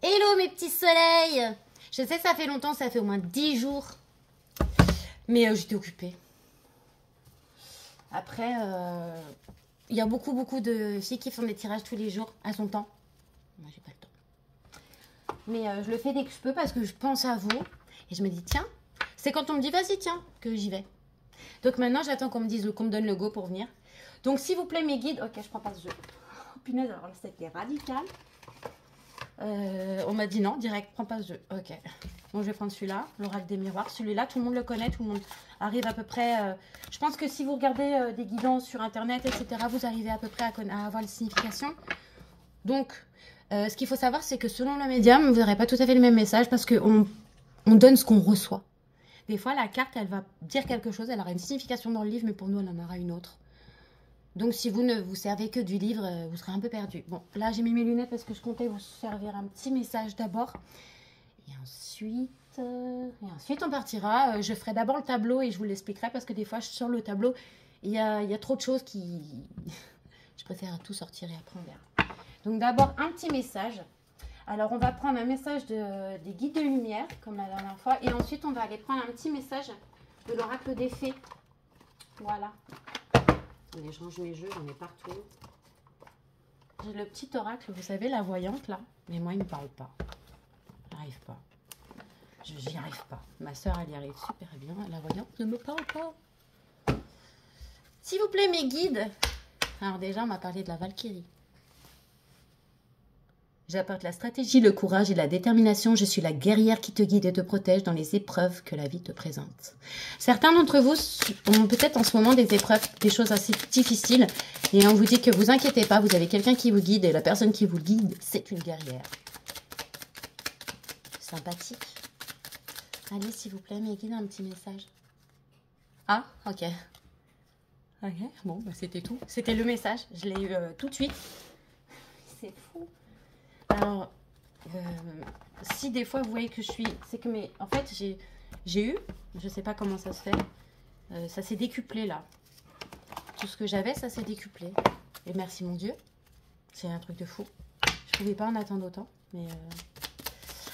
Hello mes petits soleils. Je sais ça fait longtemps, ça fait au moins 10 jours. Mais j'étais occupée. Après, il y a beaucoup de filles qui font des tirages tous les jours à son temps. Moi j'ai pas le temps. Mais je le fais dès que je peux parce que je pense à vous. Et je me dis tiens, c'est quand on me dit vas-y tiens que j'y vais. Donc maintenant j'attends qu'on me dise, qu'on me donne le go pour venir. Donc s'il vous plaît mes guides, ok je prends pas ce jeu. Oh, punaise alors là c'était radical. On m'a dit non, direct, prends pas ce jeu. Ok. Bon, je vais prendre celui-là, l'oracle des miroirs. Celui-là, tout le monde le connaît, tout le monde arrive à peu près. Je pense que si vous regardez des guidances sur internet, etc., vous arrivez à peu près à avoir les significations. Donc, ce qu'il faut savoir, c'est que selon le médium, vous n'aurez pas tout à fait le même message parce qu'on donne ce qu'on reçoit. Des fois, la carte, elle va dire quelque chose, elle aura une signification dans le livre, mais pour nous, elle en aura une autre. Donc, si vous ne vous servez que du livre, vous serez un peu perdu. Bon, là, j'ai mis mes lunettes parce que je comptais vous servir un petit message d'abord. Et ensuite, on partira. Je ferai d'abord le tableau et je vous l'expliquerai parce que des fois, sur le tableau, il y a trop de choses qui... je préfère tout sortir et après, on verra. Donc, d'abord, un petit message. Alors, on va prendre un message des guides de lumière, comme la dernière fois. Et ensuite, on va aller prendre un petit message de l'oracle des fées. Voilà. Allez, je range mes jeux, j'en ai partout. J'ai le petit oracle, vous savez, la voyante là. Mais moi, il ne me parle pas. J'arrive pas. J'y arrive pas. Ma soeur, elle y arrive super bien. La voyante ne me parle pas. S'il vous plaît, mes guides. Alors déjà, on m'a parlé de la Valkyrie. J'apporte la stratégie, le courage et la détermination. Je suis la guerrière qui te guide et te protège dans les épreuves que la vie te présente. Certains d'entre vous ont peut-être en ce moment des épreuves, des choses assez difficiles. Et on vous dit que vous inquiétez pas, vous avez quelqu'un qui vous guide. Et la personne qui vous guide, c'est une guerrière. Sympathique. Allez, s'il vous plaît, mes guides, un petit message. Ah, ok. Ok, bon, bah, c'était tout. C'était le message. Je l'ai eu tout de suite. C'est fou. Alors, si des fois vous voyez que je suis... C'est que mes... En fait, j'ai eu... Je sais pas comment ça se fait. Ça s'est décuplé là. Tout ce que j'avais, ça s'est décuplé. Et merci mon Dieu. C'est un truc de fou. Je pouvais pas en attendre autant. Mais...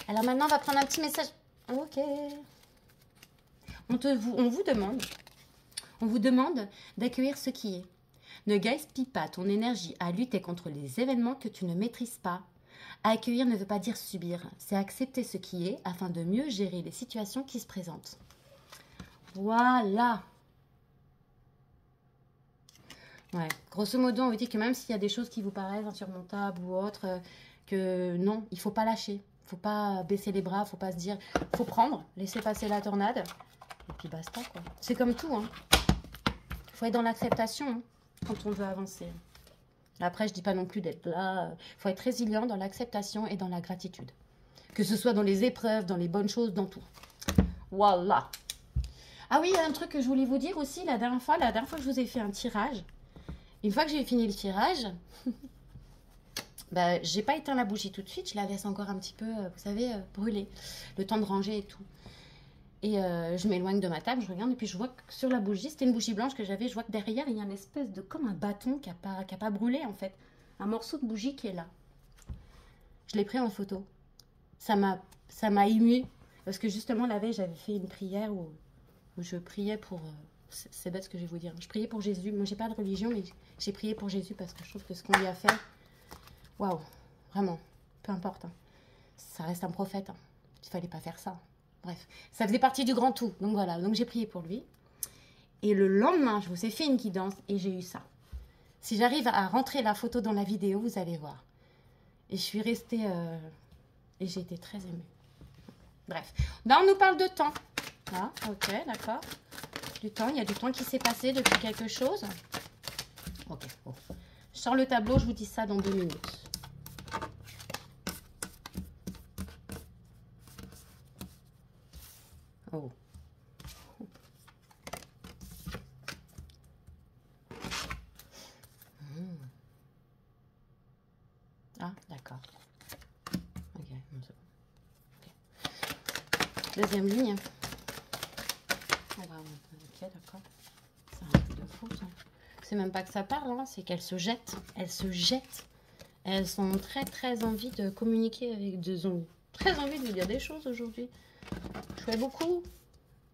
Alors maintenant, on va prendre un petit message. Ok. On vous demande d'accueillir ce qui est. Ne gaspille pas ton énergie à lutter contre les événements que tu ne maîtrises pas. Accueillir ne veut pas dire subir, c'est accepter ce qui est afin de mieux gérer les situations qui se présentent. Voilà. Ouais, grosso modo, on vous dit que même s'il y a des choses qui vous paraissent insurmontables ou autres, que non, il ne faut pas lâcher. Il ne faut pas baisser les bras, il ne faut pas se dire... Il faut prendre, laisser passer la tornade, et puis basta, quoi. C'est comme tout, hein. Il faut être dans l'acceptation, hein, quand on veut avancer. Après, je dis pas non plus d'être là. Il faut être résilient dans l'acceptation et dans la gratitude. Que ce soit dans les épreuves, dans les bonnes choses, dans tout. Voilà. Ah oui, il y a un truc que je voulais vous dire aussi la dernière fois que je vous ai fait un tirage. Une fois que j'ai fini le tirage, bah, j'ai pas éteint la bougie tout de suite. Je la laisse encore un petit peu, vous savez, brûler. Le temps de ranger et tout. Et je m'éloigne de ma table, je regarde et puis je vois que sur la bougie, c'était une bougie blanche que j'avais, je vois que derrière il y a une espèce de, comme un bâton qui a pas brûlé en fait. Un morceau de bougie qui est là. Je l'ai pris en photo. Ça m'a émue parce que justement la veille j'avais fait une prière où je priais pour... c'est bête ce que je vais vous dire. Je priais pour Jésus. Moi j'ai pas de religion mais j'ai prié pour Jésus parce que je trouve que ce qu'on lui a fait, waouh, vraiment, peu importe. Hein. Ça reste un prophète. Hein. Il fallait pas faire ça. Bref, ça faisait partie du grand tout. Donc voilà, donc j'ai prié pour lui. Et le lendemain, je vous ai fait une guidance et j'ai eu ça. Si j'arrive à rentrer la photo dans la vidéo, vous allez voir. Et je suis restée... et j'ai été très émue. Bref, là on nous parle de temps. Ah, ok, d'accord. Du temps, il y a du temps qui s'est passé depuis quelque chose. Ok, bon. Je sors le tableau, je vous dis ça dans 2 minutes. Oh. Ah, d'accord. Ok, bon, c'est bon. Okay. Deuxième ligne. Ah, bah, ok, d'accord. C'est un truc de fou, ça. C'est même pas que ça parle, hein, c'est qu'elle se jette. Elle se jette Elles ont très envie de communiquer avec deux ont très envie de vous dire des choses aujourd'hui. Je fais beaucoup.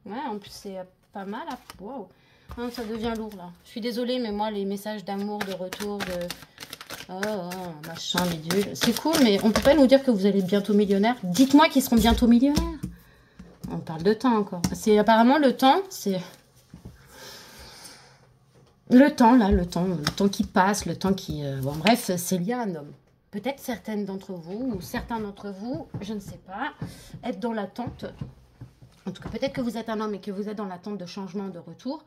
Ouais, en plus c'est pas mal. Waouh. Hein, ça devient lourd là. Je suis désolée, mais moi les messages d'amour, de retour, de machin bidule, c'est cool, mais on peut pas nous dire que vous allez être bientôt millionnaire. Dites-moi qu'ils seront bientôt millionnaires. On parle de temps encore. C'est apparemment le temps, c'est le temps là, le temps qui passe, le temps qui bon bref, c'est lié à un homme. Peut-être certaines d'entre vous ou certains d'entre vous, je ne sais pas, être dans l'attente. En tout cas, peut-être que vous êtes un homme et que vous êtes dans l'attente de changement, de retour.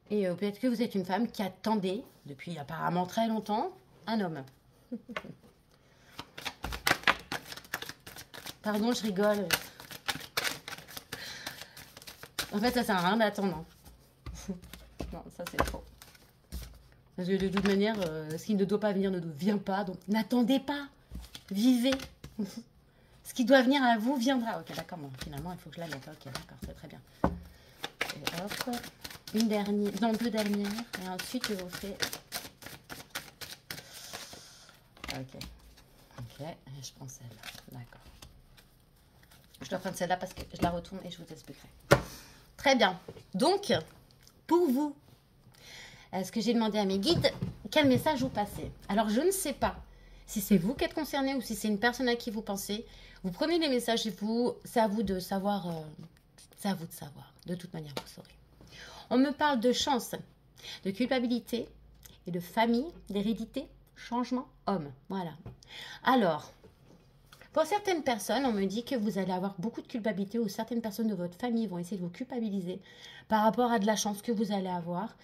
Et peut-être que vous êtes une femme qui attendait, depuis apparemment très longtemps, un homme. Pardon, je rigole. En fait, ça sert à rien d'attendre. Non, ça c'est faux. Parce que de toute manière, ce qui ne doit pas venir ne vient pas. Donc n'attendez pas. Vivez. Ce qui doit venir à vous viendra. Ok, d'accord. Bon, finalement, il faut que je la mette. Ok, d'accord, c'est très bien. Et hop. Une dernière. Non, deux dernières. Et ensuite, je vous fais... Ok. Ok. Et je prends celle-là. D'accord. Je dois prendre celle-là parce que je la retourne et je vous expliquerai. Très bien. Donc, pour vous, ce que j'ai demandé à mes guides, quel message vous passez. Alors, je ne sais pas si c'est vous qui êtes concerné ou si c'est une personne à qui vous pensez. Vous prenez les messages et c'est à vous de savoir. C'est à vous de savoir. De toute manière, vous saurez. On me parle de chance, de culpabilité et de famille, d'hérédité, changement, homme. Voilà. Alors, pour certaines personnes, on me dit que vous allez avoir beaucoup de culpabilité ou certaines personnes de votre famille vont essayer de vous culpabiliser par rapport à de la chance que vous allez avoir.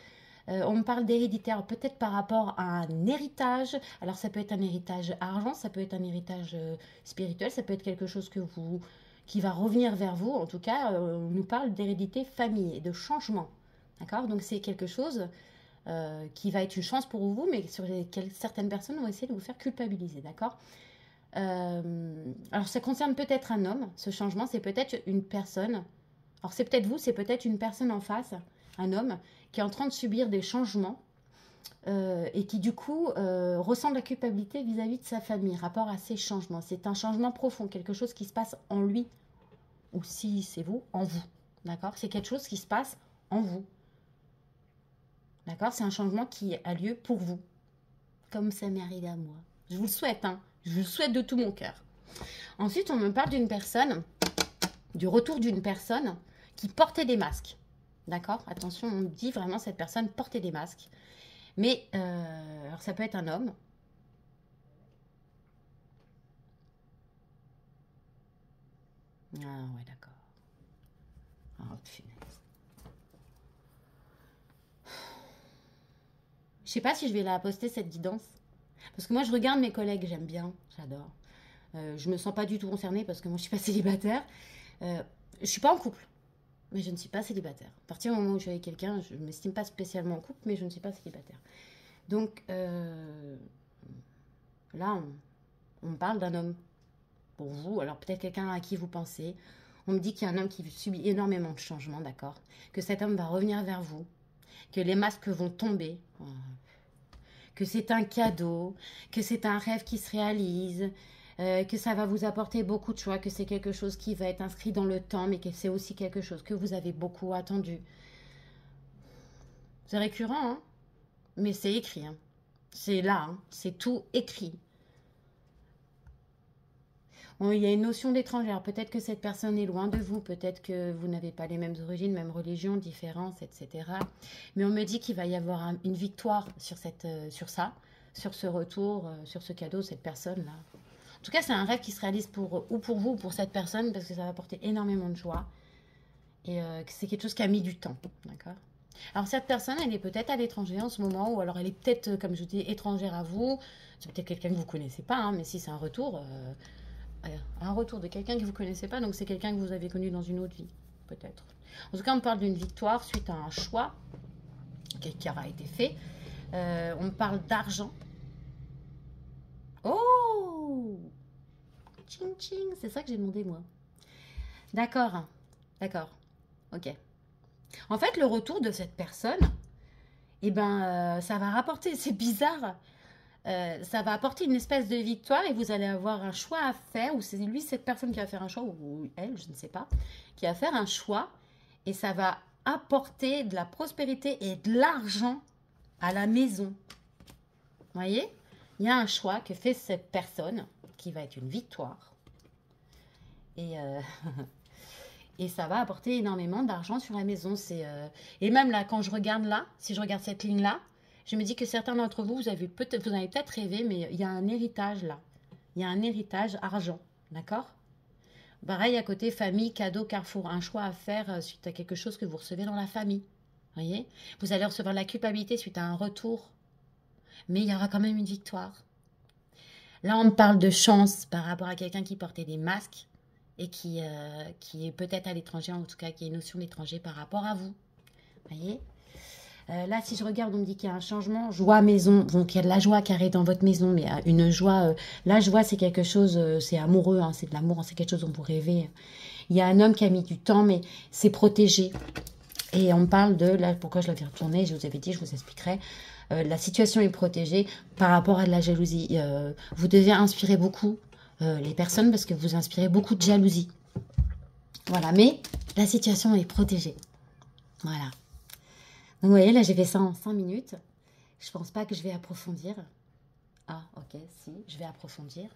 On me parle d'héréditaire, peut-être par rapport à un héritage. Alors, ça peut être un héritage argent, ça peut être un héritage spirituel, ça peut être quelque chose qui va revenir vers vous. En tout cas, on nous parle d'hérédité famille et de changement. D'accord? Donc, c'est quelque chose qui va être une chance pour vous, mais sur lesquelles certaines personnes vont essayer de vous faire culpabiliser. D'accord? Alors, ça concerne peut-être un homme. Ce changement, c'est peut-être une personne. Alors, c'est peut-être vous, c'est peut-être une personne en face, un homme, qui est en train de subir des changements et qui, du coup, ressent de la culpabilité vis-à-vis de sa famille, rapport à ces changements. C'est un changement profond, quelque chose qui se passe en lui, ou si c'est vous, en vous. D'accord? C'est quelque chose qui se passe en vous. D'accord? C'est un changement qui a lieu pour vous, comme ça m'est arrivé à moi. Je vous le souhaite, hein. Je vous le souhaite de tout mon cœur. Ensuite, on me parle d'une personne, du retour d'une personne qui portait des masques. D'accord? Attention, on me dit vraiment cette personne portait des masques. Mais, alors ça peut être un homme. Ah ouais, d'accord. Oh, punaise. Je sais pas si je vais la poster cette guidance. Parce que moi, je regarde mes collègues, j'aime bien, j'adore. Je me sens pas du tout concernée parce que moi, je suis pas célibataire. Je suis pas en couple. Mais je ne suis pas célibataire. À partir du moment où je suis avec quelqu'un, je ne m'estime pas spécialement en couple, mais je ne suis pas célibataire. Donc, là, on parle d'un homme. Pour vous, alors peut-être quelqu'un à qui vous pensez. On me dit qu'il y a un homme qui subit énormément de changements, d'accord? Que cet homme va revenir vers vous. Que les masques vont tomber. Que c'est un cadeau. Que c'est un rêve qui se réalise. Que ça va vous apporter beaucoup de joie, que c'est quelque chose qui va être inscrit dans le temps, mais que c'est aussi quelque chose que vous avez beaucoup attendu. C'est récurrent, hein, mais c'est écrit. Hein. C'est là, hein. C'est tout écrit. Bon, il y a une notion d'étrangère. Peut-être que cette personne est loin de vous, peut-être que vous n'avez pas les mêmes origines, même religion, différences, etc. Mais on me dit qu'il va y avoir une victoire sur ce retour, sur ce cadeau, cette personne-là. En tout cas, c'est un rêve qui se réalise pour vous ou pour cette personne parce que ça va apporter énormément de joie. Et c'est quelque chose qui a mis du temps. D'accord? Alors, cette personne, elle est peut-être à l'étranger en ce moment ou alors elle est peut-être, comme je vous dis, étrangère à vous. C'est peut-être quelqu'un que vous ne connaissez pas, hein, mais si c'est un retour de quelqu'un que vous ne connaissez pas, donc c'est quelqu'un que vous avez connu dans une autre vie, peut-être. En tout cas, on parle d'une victoire suite à un choix qui aura été fait. On parle d'argent. Oh! Ching ching, c'est ça que j'ai demandé moi. D'accord, d'accord, ok. En fait, le retour de cette personne, eh ben, ça va rapporter, c'est bizarre. Ça va apporter une espèce de victoire et vous allez avoir un choix à faire, ou c'est lui, cette personne qui va faire un choix, ou elle, je ne sais pas, qui va faire un choix, et ça va apporter de la prospérité et de l'argent à la maison. Vous voyez? Il y a un choix que fait cette personne qui va être une victoire. Et, et ça va apporter énormément d'argent sur la maison. Et même là, quand je regarde là, si je regarde cette ligne-là, je me dis que certains d'entre vous, vous avez peut-être rêvé, mais il y a un héritage là. Il y a un héritage argent, d'accord? Pareil, à côté, famille, cadeau, carrefour. Un choix à faire suite à quelque chose que vous recevez dans la famille. Voyez? Vous allez recevoir la culpabilité suite à un retour. Mais il y aura quand même une victoire. Là, on me parle de chance par rapport à quelqu'un qui portait des masques et qui est peut-être à l'étranger, en tout cas qui a une notion d'étranger par rapport à vous. Voyez? Là, si je regarde, on me dit qu'il y a un changement. Joie maison. Donc, il y a de la joie qui arrive dans votre maison, mais une joie. La joie, c'est quelque chose, c'est amoureux, hein, c'est de l'amour, hein, c'est quelque chose dont vous rêvez. Il y a un homme qui a mis du temps, mais c'est protégé. Et on me parle de, là, pourquoi je l'avais retourné, je vous avais dit, je vous expliquerai. La situation est protégée par rapport à de la jalousie. Vous devez inspirer beaucoup les personnes parce que vous inspirez beaucoup de jalousie. Voilà, mais la situation est protégée. Voilà. Donc, vous voyez, là, j'ai fait ça en 5 minutes. Je pense pas que je vais approfondir. Ah, ok, si, je vais approfondir.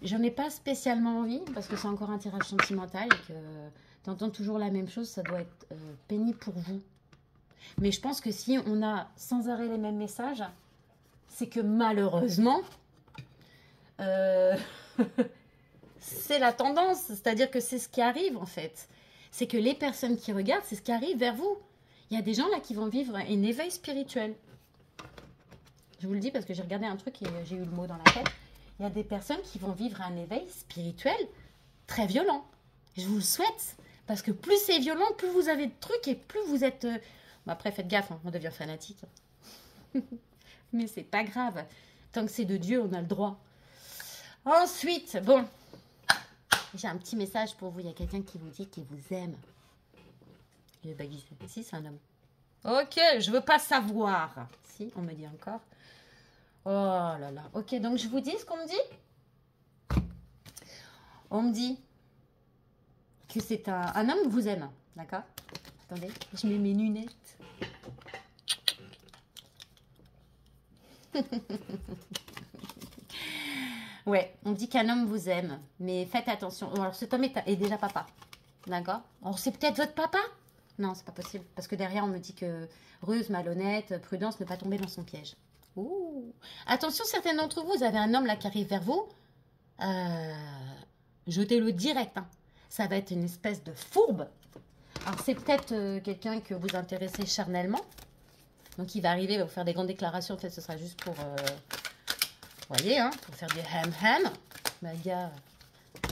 J'en ai pas spécialement envie, parce que c'est encore un tirage sentimental et que t'entends toujours la même chose, ça doit être pénible pour vous. Mais je pense que si on a sans arrêt les mêmes messages, c'est que malheureusement, c'est la tendance. C'est-à-dire que c'est ce qui arrive, en fait. C'est que les personnes qui regardent, c'est ce qui arrive vers vous. Il y a des gens là qui vont vivre un éveil spirituel. Je vous le dis parce que j'ai regardé un truc et j'ai eu le mot dans la tête. Il y a des personnes qui vont vivre un éveil spirituel très violent. Je vous le souhaite. Parce que plus c'est violent, plus vous avez de trucs et plus vous êtes... Bon, après, faites gaffe, hein, on devient fanatique. Mais c'est pas grave. Tant que c'est de Dieu, on a le droit. Ensuite, bon. J'ai un petit message pour vous. Il y a quelqu'un qui vous dit qu'il vous aime. Il est baguisé. Si, c'est un homme. Ok, je veux pas savoir. Si, on me dit encore. Oh là là. Ok, donc je vous dis ce qu'on me dit. On me dit que c'est un homme vous aime. D'accord? Attendez, je mets mes lunettes. Ouais, on dit qu'un homme vous aime. Mais faites attention. Alors, cet homme est déjà papa. D'accord? Alors, c'est peut-être votre papa? Non, c'est pas possible. Parce que derrière, on me dit que ruse, malhonnête, prudence, ne pas tomber dans son piège. Ouh. Attention, certains d'entre vous, vous avez un homme là qui arrive vers vous. Jetez-le direct. Hein. Ça va être une espèce de fourbe. Alors, c'est peut-être quelqu'un que vous intéressez charnellement. Donc, il va arriver, il va vous faire des grandes déclarations. En fait, ce sera juste pour... vous voyez, hein, pour faire du ham-ham. Bah, gars,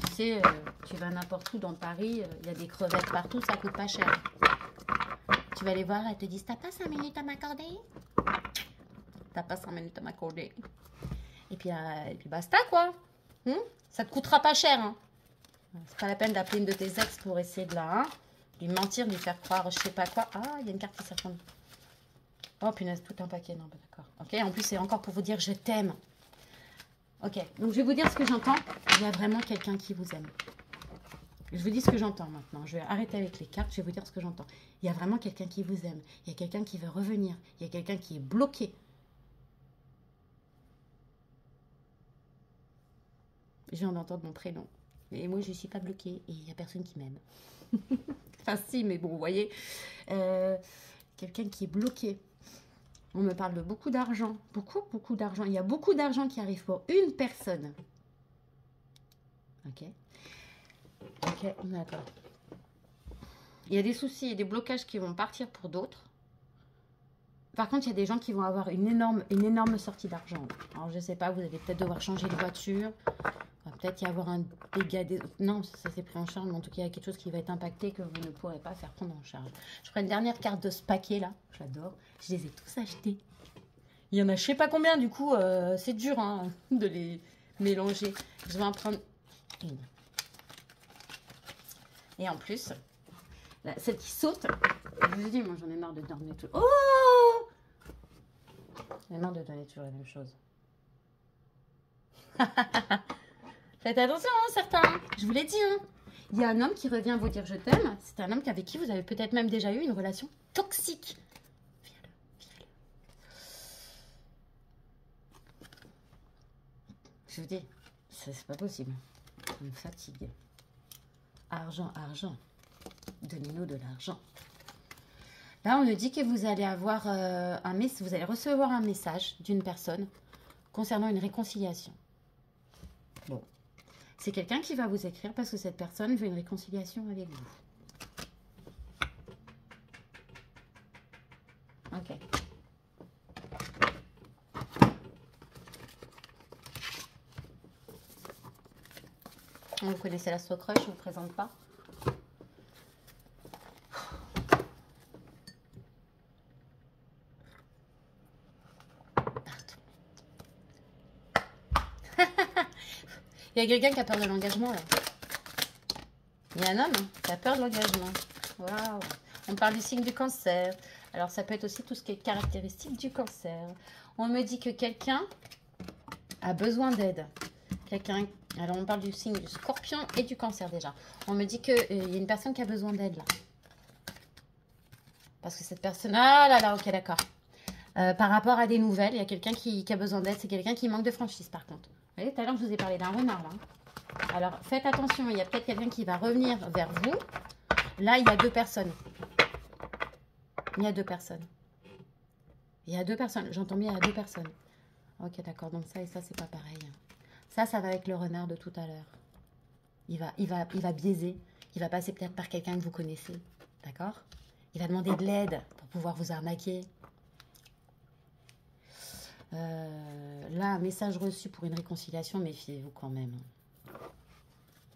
tu sais, tu vas n'importe où dans Paris, il y a des crevettes partout, ça coûte pas cher. Tu vas les voir, elles te disent, t'as pas 5 minutes à m'accorder? T'as pas 5 minutes à m'accorder. Et puis basta, quoi. Ça te coûtera pas cher. Hein. C'est pas la peine d'appeler une de tes ex pour essayer de lui mentir, lui faire croire je sais pas quoi. Ah, il y a une carte qui s'affronte. Oh, punaise, tout un paquet. Non, bah, d'accord. Ok, en plus, c'est encore pour vous dire je t'aime. Ok, donc je vais vous dire ce que j'entends. Il y a vraiment quelqu'un qui vous aime. Je vous dis ce que j'entends maintenant. Je vais arrêter avec les cartes, je vais vous dire ce que j'entends. Il y a vraiment quelqu'un qui vous aime. Il y a quelqu'un qui veut revenir. Il y a quelqu'un qui est bloqué. Je viens d'entendre mon prénom. Mais moi, je ne suis pas bloquée et il n'y a personne qui m'aime. Enfin, si, mais bon, vous voyez. Quelqu'un qui est bloqué. On me parle de beaucoup d'argent. Beaucoup, beaucoup d'argent. Il y a beaucoup d'argent qui arrive pour une personne. Ok. Ok, d'accord. Il y a des soucis et des blocages qui vont partir pour d'autres. Par contre, il y a des gens qui vont avoir une énorme sortie d'argent. Alors, je ne sais pas, vous allez peut-être devoir changer de voiture. Il va peut-être y avoir un dégât... Non, ça s'est pris en charge, mais en tout cas, il y a quelque chose qui va être impacté que vous ne pourrez pas faire prendre en charge. Je prends une dernière carte de ce paquet-là. J'adore. Je les ai tous achetés. Il y en a je sais pas combien, du coup, c'est dur hein, de les mélanger. Je vais en prendre une. Et en plus, là, celle qui saute, je vous dis, moi j'en ai marre de dormir tout. Oh! J'ai marre de donner toujours la même chose. Faites attention, hein, certains. Je vous l'ai dit. Hein. Il y a un homme qui revient vous dire je t'aime. C'est un homme avec qui vous avez peut-être même déjà eu une relation toxique. Viens-le, viens-le. Je vous dis, c'est pas possible. Ça me fatigue. Argent, argent. Donnez-nous de l'argent. Là, on nous dit que vous allez avoir vous allez recevoir un message d'une personne concernant une réconciliation. Bon, c'est quelqu'un qui va vous écrire parce que cette personne veut une réconciliation avec vous. Ok. Vous connaissez l'Astro Crush, je ne vous présente pas. Il y a quelqu'un qui a peur de l'engagement, là. Il y a un homme qui a peur de l'engagement. Waouh. On parle du signe du cancer. Alors, ça peut être aussi tout ce qui est caractéristique du cancer. On me dit que quelqu'un a besoin d'aide. Alors, on parle du signe du scorpion et du cancer, déjà. On me dit qu'il y a une personne qui a besoin d'aide, là. Parce que cette personne... Ah là là, ok, d'accord. Par rapport à des nouvelles, il y a quelqu'un qui a besoin d'aide. C'est quelqu'un qui manque de franchise, par contre. Vous voyez, tout à l'heure, je vous ai parlé d'un renard, là. Alors, faites attention, il y a peut-être quelqu'un qui va revenir vers vous. Là, il y a deux personnes. Il y a deux personnes. Il y a deux personnes. J'entends bien, il y a deux personnes. Ok, d'accord. Donc, ça et ça, c'est pas pareil. Ça va avec le renard de tout à l'heure. Il va biaiser. Il va passer peut-être par quelqu'un que vous connaissez. D'accord? Il va demander de l'aide pour pouvoir vous arnaquer. Là, un message reçu pour une réconciliation, méfiez-vous quand même.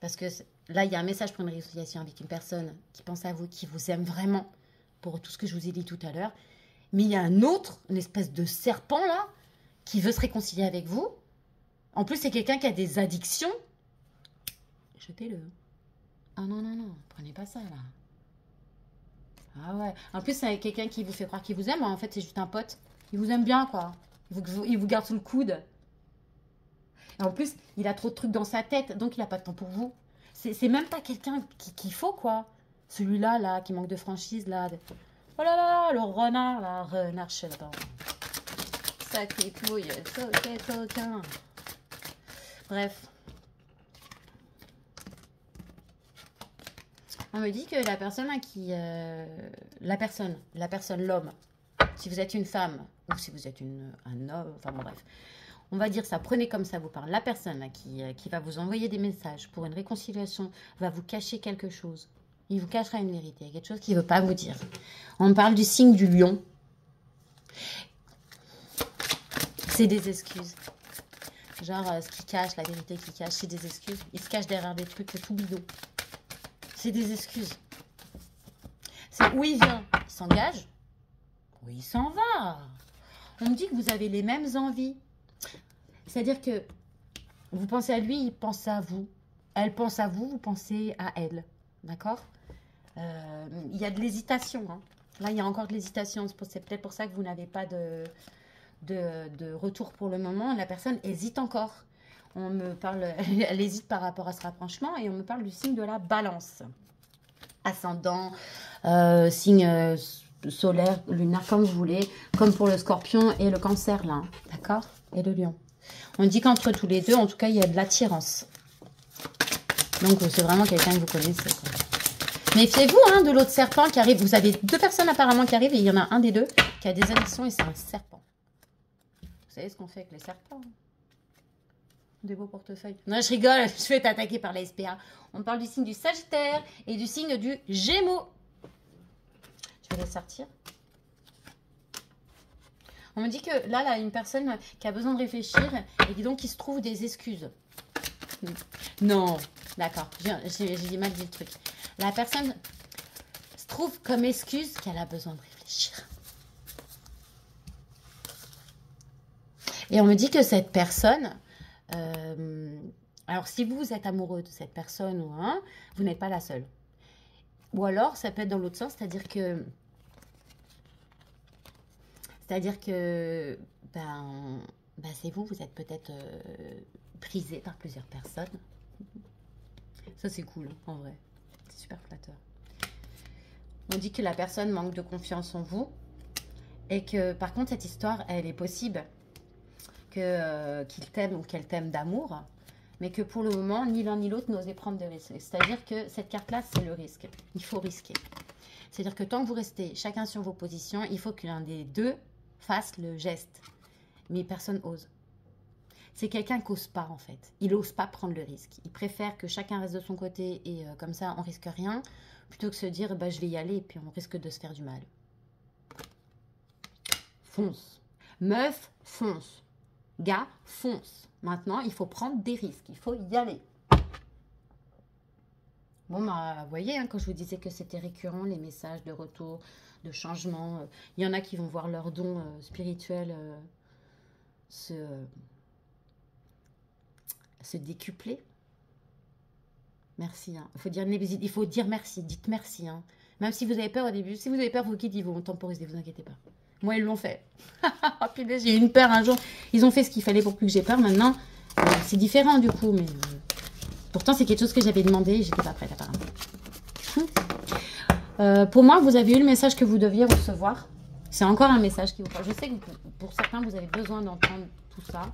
Parce que là, il y a un message pour une réconciliation avec une personne qui pense à vous, qui vous aime vraiment, pour tout ce que je vous ai dit tout à l'heure. Mais il y a un autre, une espèce de serpent, là, qui veut se réconcilier avec vous. En plus, c'est quelqu'un qui a des addictions. Jetez-le. Ah non, non, non, prenez pas ça, là. Ah ouais. En plus, c'est quelqu'un qui vous fait croire qu'il vous aime. En fait, c'est juste un pote. Il vous aime bien, quoi. Il vous garde sous le coude. Et en plus, il a trop de trucs dans sa tête, donc il n'a pas de temps pour vous. C'est même pas quelqu'un qu'il faut, quoi. Celui-là, là, qui manque de franchise, là. Oh là là, le renard, là. Renard cheval. Sacré couille. Coquin. Bref. On me dit que la personne à qui... l'homme, si vous êtes une femme, ou si vous êtes un homme, enfin bon, bref. On va dire ça, prenez comme ça vous parle. La personne là, qui va vous envoyer des messages pour une réconciliation va vous cacher quelque chose. Il vous cachera une vérité, il y a quelque chose qu'il ne veut pas vous dire. On parle du signe du lion. C'est des excuses. Genre, ce qu'il cache, la vérité qu'il cache, c'est des excuses. Il se cache derrière des trucs tout bidons. C'est des excuses. C'est où il vient, il s'engage, ou il s'en va. On me dit que vous avez les mêmes envies. C'est-à-dire que vous pensez à lui, il pense à vous. Elle pense à vous, vous pensez à elle. D'accord? Il y a de l'hésitation. Hein. Là, il y a encore de l'hésitation. C'est peut-être pour ça que vous n'avez pas de retour pour le moment. La personne hésite encore. On me parle, elle hésite par rapport à ce rapprochement et on me parle du signe de la balance. Ascendant, signe solaire, lunaire, comme vous voulez. Comme pour le scorpion et le cancer, là. D'accord? Et le lion. On dit qu'entre tous les deux, en tout cas, il y a de l'attirance. Donc, c'est vraiment quelqu'un que vous connaissez. Quoi. Méfiez-vous hein, de l'autre serpent qui arrive. Vous avez deux personnes apparemment qui arrivent et il y en a un des deux qui a des addictions et c'est un serpent. Vous savez ce qu'on fait avec les serpents? Des beaux portefeuilles. Non, je rigole, je vais être attaquée par la SPA. On parle du signe du Sagittaire et du signe du Gémeaux. Je vais les sortir. On me dit que là, il y a une personne qui a besoin de réfléchir et donc qui se trouve des excuses. Non, d'accord, j'ai mal dit le truc. La personne se trouve comme excuse qu'elle a besoin de réfléchir. Et on me dit que cette personne... alors, si vous êtes amoureux de cette personne ou un, vous n'êtes pas la seule. Ou alors, ça peut être dans l'autre sens, c'est-à-dire que ben, c'est vous. Vous êtes peut-être prisé par plusieurs personnes. Ça, c'est cool, en vrai. C'est super flatteur. On dit que la personne manque de confiance en vous. Et que, par contre, cette histoire, elle est possible qu'il t'aime ou qu'elle t'aime d'amour. Mais que pour le moment, ni l'un ni l'autre n'osez prendre de risques. C'est-à-dire que cette carte-là, c'est le risque. Il faut risquer. C'est-à-dire que tant que vous restez chacun sur vos positions, il faut que l'un des deux fasse le geste. Mais personne n'ose. C'est quelqu'un qui n'ose pas, en fait. Il n'ose pas prendre le risque. Il préfère que chacun reste de son côté et comme ça, on risque rien, plutôt que se dire, bah, je vais y aller et puis on risque de se faire du mal. Fonce. Meuf, fonce. Gars, fonce. Maintenant, il faut prendre des risques. Il faut y aller. Bon, bah, vous voyez, hein, quand je vous disais que c'était récurrent, les messages de retour, de changement, il y en a qui vont voir leur don spirituel se décupler. Merci. Hein. Il faut dire merci. Dites merci. Hein. Même si vous avez peur au début. Si vous avez peur, vos guides, ils vont temporiser. Ne vous inquiétez pas. Moi, ils l'ont fait. Oh, punaise, j'ai eu une peur un jour. Ils ont fait ce qu'il fallait pour plus que j'ai peur. Maintenant, c'est différent du coup. Mais pourtant, c'est quelque chose que j'avais demandé et j'étais pas prête apparemment. Pour moi, vous avez eu le message que vous deviez recevoir. C'est encore un message qui vous parle. Je sais que pour certains, vous avez besoin d'entendre tout ça.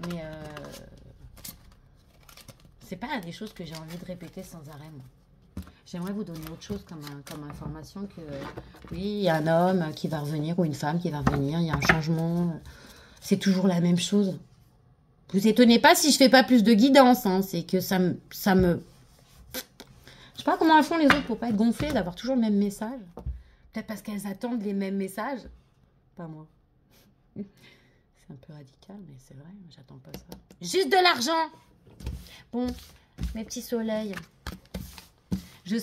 Mais c'est pas des choses que j'ai envie de répéter sans arrêt, moi. J'aimerais vous donner autre chose comme information que, oui, il y a un homme qui va revenir ou une femme qui va revenir, il y a un changement. C'est toujours la même chose. Vous étonnez pas si je fais pas plus de guidance, hein, c'est que ça me... Je sais pas comment elles font les autres pour pas être gonflées, d'avoir toujours le même message. Peut-être parce qu'elles attendent les mêmes messages. Pas moi. C'est un peu radical, mais c'est vrai, j'attends pas ça. Juste de l'argent. Bon, mes petits soleils. Je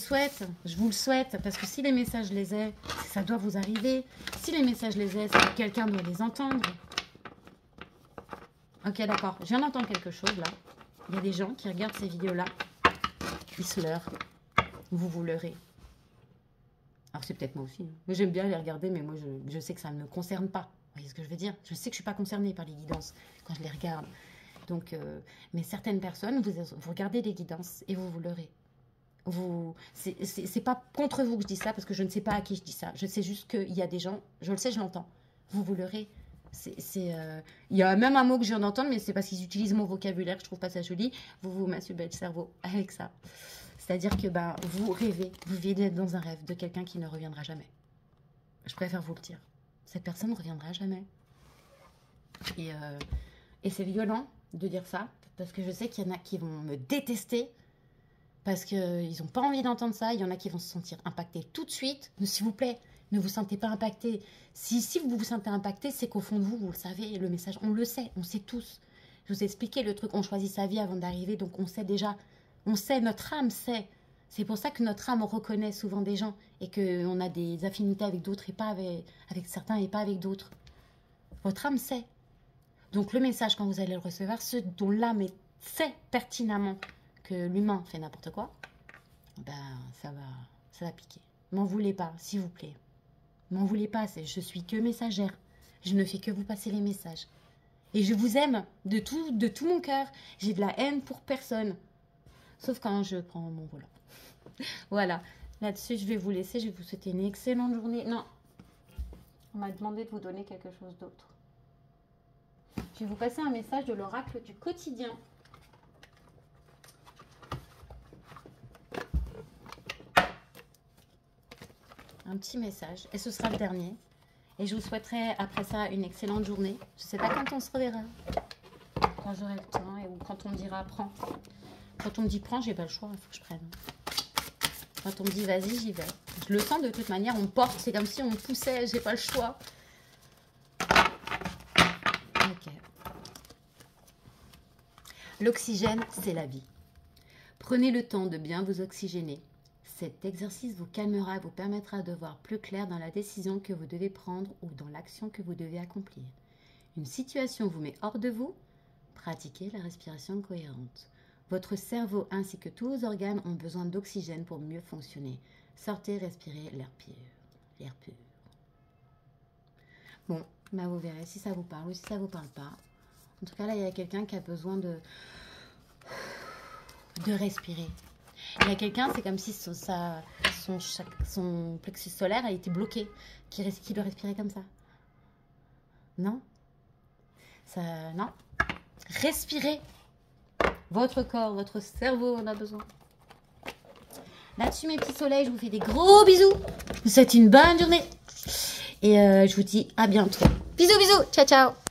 vous le souhaite, parce que si les messages les ai, ça doit vous arriver. Si les messages les ai, c'est que quelqu'un doit les entendre. Ok, d'accord. Je viens d'entendre quelque chose, là. Il y a des gens qui regardent ces vidéos-là. Ils se leurrent. Vous vous leurrez. Alors, c'est peut-être moi aussi. Hein. Moi, j'aime bien les regarder, mais moi, je sais que ça ne me concerne pas. Vous voyez ce que je veux dire? Je sais que je ne suis pas concernée par les guidances quand je les regarde. Donc, mais certaines personnes, vous regardez les guidances et vous vous leurrez. C'est pas contre vous que je dis ça, parce que je ne sais pas à qui je dis ça. Je sais juste qu'il y a des gens, je le sais, je l'entends. Vous vous leurrez. Il y a même un mot que je viens d'entendre, mais c'est parce qu'ils utilisent mon vocabulaire, je trouve pas ça joli. Vous masturbez le cerveau avec ça. C'est-à-dire que vous rêvez, vous vivez dans un rêve de quelqu'un qui ne reviendra jamais. Je préfère vous le dire. Cette personne ne reviendra jamais. Et c'est violent de dire ça, parce que je sais qu'il y en a qui vont me détester, parce qu'ils n'ont pas envie d'entendre ça. Il y en a qui vont se sentir impactés tout de suite. Mais s'il vous plaît, ne vous sentez pas impacté. Si vous vous sentez impacté, c'est qu'au fond de vous, vous le savez, le message, on le sait, on sait tous. Je vous ai expliqué le truc, on choisit sa vie avant d'arriver, donc on sait déjà. On sait, notre âme sait. C'est pour ça que notre âme reconnaît souvent des gens et qu'on a des affinités avec d'autres et pas avec certains et pas avec d'autres. Votre âme sait. Donc le message, quand vous allez le recevoir, ce dont l'âme sait pertinemment que l'humain fait n'importe quoi, ça va piquer. M'en voulez pas, s'il vous plaît. M'en voulez pas, je suis que messagère. Je ne fais que vous passer les messages. Et je vous aime de tout mon cœur. J'ai de la haine pour personne. Sauf quand je prends mon volant. Voilà. Là-dessus, je vais vous laisser. Je vais vous souhaiter une excellente journée. Non. On m'a demandé de vous donner quelque chose d'autre. Je vais vous passer un message de l'oracle du quotidien. Un petit message. Et ce sera le dernier. Et je vous souhaiterai après ça une excellente journée. Je ne sais pas quand on se reverra. Quand j'aurai le temps ou quand on me dira prends. Quand on me dit prends, j'ai pas le choix, il faut que je prenne. Quand on me dit vas-y, j'y vais. Je le sens de toute manière, on me porte, c'est comme si on me poussait, j'ai pas le choix. Ok. L'oxygène, c'est la vie. Prenez le temps de bien vous oxygéner. Cet exercice vous calmera et vous permettra de voir plus clair dans la décision que vous devez prendre ou dans l'action que vous devez accomplir. Une situation vous met hors de vous, pratiquez la respiration cohérente. Votre cerveau ainsi que tous vos organes ont besoin d'oxygène pour mieux fonctionner. Sortez, respirez l'air pur. L'air pur. Bon, Bah, vous verrez si ça vous parle ou si ça vous parle pas. En tout cas, là, il y a quelqu'un qui a besoin de respirer. Il y a quelqu'un, c'est comme si son plexus solaire a été bloqué, qui doit respirer comme ça. Non, non. Respirez. Votre corps, votre cerveau en a besoin. Là-dessus, mes petits soleils, je vous fais des gros bisous. Je vous souhaite une bonne journée. Et je vous dis à bientôt. Bisous, bisous. Ciao, ciao.